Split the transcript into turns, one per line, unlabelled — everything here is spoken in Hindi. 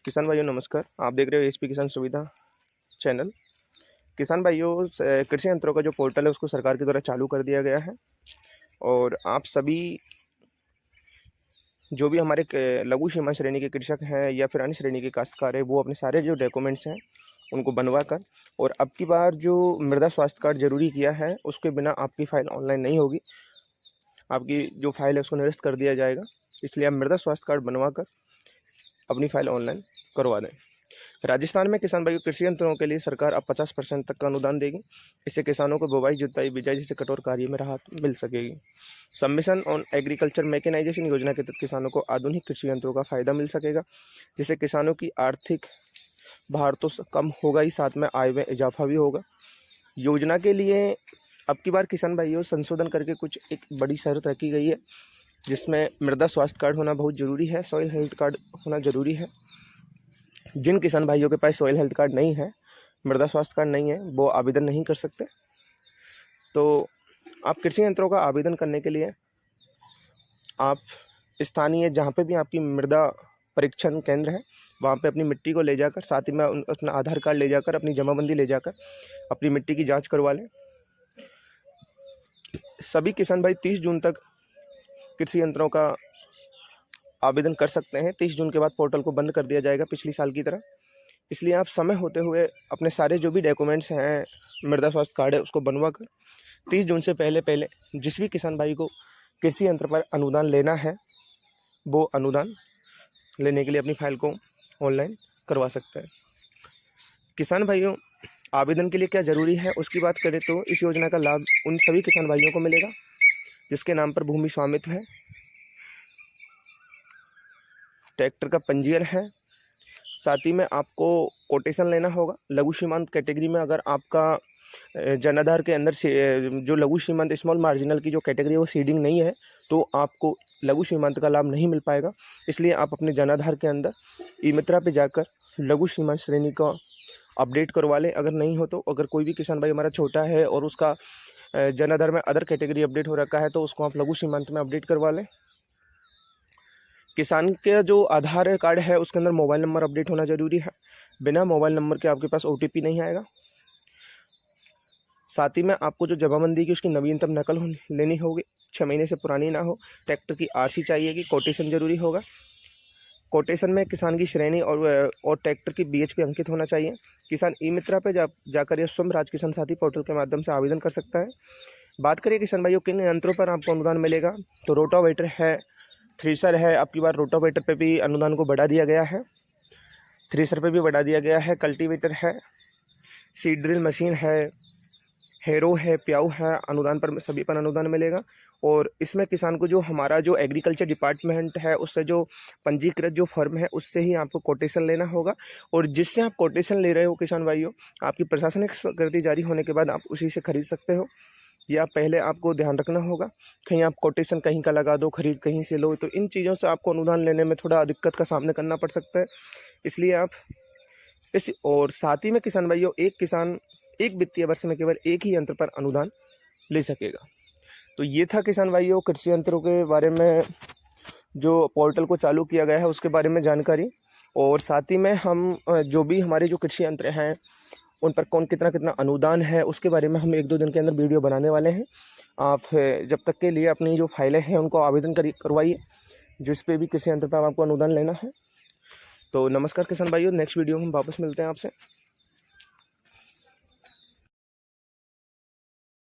किसान भाइयों नमस्कार। आप देख रहे हो एसपी किसान सुविधा चैनल। किसान भाइयों, कृषि यंत्रों का जो पोर्टल है उसको सरकार के द्वारा चालू कर दिया गया है और आप सभी जो भी हमारे लघु सीमा श्रेणी के कृषक हैं या फिर अन्य श्रेणी के काश्तकार है, वो अपने सारे जो डॉक्यूमेंट्स हैं उनको बनवा कर, और अब की बार जो मृदा स्वास्थ्य कार्ड जरूरी किया है उसके बिना आपकी फ़ाइल ऑनलाइन नहीं होगी। आपकी जो फाइल है उसको निरस्त कर दिया जाएगा। इसलिए आप मृदा स्वास्थ्य कार्ड बनवा कर अपनी फाइल ऑनलाइन करवा दें। राजस्थान में किसान भाइयों कृषि यंत्रों के लिए सरकार अब 50% तक का अनुदान देगी। इससे किसानों को बुवाई, जुताई, बिजाई जैसे कठोर कार्य में राहत मिल सकेगी। सबमिशन ऑन एग्रीकल्चर मैकेनाइजेशन योजना के तहत किसानों को आधुनिक कृषि यंत्रों का फायदा मिल सकेगा, जिससे किसानों की आर्थिक भार तो कम होगा ही, साथ में आय में इजाफा भी होगा। योजना के लिए अब की बार किसान भाइयों संशोधन करके कुछ एक बड़ी शर्त रखी गई है, जिसमें मृदा स्वास्थ्य कार्ड होना बहुत ज़रूरी है, सॉइल हेल्थ कार्ड होना ज़रूरी है। जिन किसान भाइयों के पास सॉइल हेल्थ कार्ड नहीं है, मृदा स्वास्थ्य कार्ड नहीं है, वो आवेदन नहीं कर सकते। तो आप कृषि यंत्रों का आवेदन करने के लिए आप स्थानीय जहाँ पे भी आपकी मृदा परीक्षण केंद्र है वहाँ पे अपनी मिट्टी को ले जाकर, साथ ही में अपना आधार कार्ड ले जाकर, अपनी जमाबंदी ले जाकर अपनी मिट्टी की जांच करवा लें। सभी किसान भाई 30 जून तक कृषि यंत्रों का आवेदन कर सकते हैं। 30 जून के बाद पोर्टल को बंद कर दिया जाएगा पिछली साल की तरह। इसलिए आप समय होते हुए अपने सारे जो भी डॉक्यूमेंट्स हैं, मृदा स्वास्थ्य कार्ड है, उसको बनवा कर 30 जून से पहले पहले जिस भी किसान भाई को कृषि यंत्र पर अनुदान लेना है, वो अनुदान लेने के लिए अपनी फाइल को ऑनलाइन करवा सकते हैं। किसान भाइयों, आवेदन के लिए क्या ज़रूरी है उसकी बात करें तो इस योजना का लाभ उन सभी किसान भाइयों को मिलेगा जिसके नाम पर भूमि स्वामित्व है, ट्रैक्टर का पंजीयन है, साथ ही में आपको कोटेशन लेना होगा। लघु सीमांत कैटेगरी में अगर आपका जनाधार के अंदर से जो लघु सीमांत स्मॉल मार्जिनल की जो कैटेगरी है वो सीडिंग नहीं है, तो आपको लघु सीमांत का लाभ नहीं मिल पाएगा। इसलिए आप अपने जनाधार के अंदर ई मित्रा पे जाकर लघु सीमांत श्रेणी का अपडेट करवा लें। अगर नहीं हो तो, अगर कोई भी किसान भाई हमारा छोटा है और उसका जनाधार में अदर कैटेगरी अपडेट हो रखा है, तो उसको आप लघु सीमांत में अपडेट करवा लें। किसान के जो आधार कार्ड है उसके अंदर मोबाइल नंबर अपडेट होना ज़रूरी है। बिना मोबाइल नंबर के आपके पास OTP नहीं आएगा। साथ ही में आपको जो जमाबंदी की उसकी नवीनतम नकल लेनी होगी, 6 महीने से पुरानी ना हो। ट्रैक्टर की RC चाहिएगी। कोटेशन जरूरी होगा। कोटेशन में किसान की श्रेणी और ट्रैक्टर की BHP अंकित होना चाहिए। किसान ई मित्रा पे जाकर या स्वयं राज किसान साथी पोर्टल के माध्यम से आवेदन कर सकता है। बात करिए किसान भाइयों किन यंत्रों पर आपको अनुदान मिलेगा, तो रोटावेटर है, थ्रेसर है। अब की बार रोटावेटर पे भी अनुदान को बढ़ा दिया गया है, थ्रेसर पे भी बढ़ा दिया गया है, कल्टीवेटर है, सीड ड्रिल मशीन है, हेरो है, प्याऊ है, अनुदान पर सभी पर अनुदान मिलेगा। और इसमें किसान को जो हमारा जो एग्रीकल्चर डिपार्टमेंट है उससे जो पंजीकृत जो फर्म है उससे ही आपको कोटेशन लेना होगा, और जिससे आप कोटेशन ले रहे हो किसान भाइयों, आपकी प्रशासनिक स्वीकृति जारी होने के बाद आप उसी से खरीद सकते हो। या पहले आपको ध्यान रखना होगा, कहीं आप कोटेशन कहीं का लगा दो, खरीद कहीं से लो, तो इन चीज़ों से आपको अनुदान लेने में थोड़ा दिक्कत का सामना करना पड़ सकता है। इसलिए आप और साथ ही में किसान भाइयों, एक किसान एक वित्तीय वर्ष में केवल एक ही यंत्र पर अनुदान ले सकेगा। तो ये था किसान भाइयों कृषि यंत्रों के बारे में जो पोर्टल को चालू किया गया है उसके बारे में जानकारी। और साथ ही में हम जो भी हमारे जो कृषि यंत्र हैं उन पर कौन कितना कितना अनुदान है उसके बारे में हम 1-2 दिन के अंदर वीडियो बनाने वाले हैं। आप जब तक के लिए अपनी जो फाइलें हैं उनको आवेदन करवाइए जिस पे भी कृषि यंत्र पर आपको अनुदान लेना है। तो नमस्कार किसान भाइयों, नेक्स्ट वीडियो में हम वापस मिलते हैं आपसे।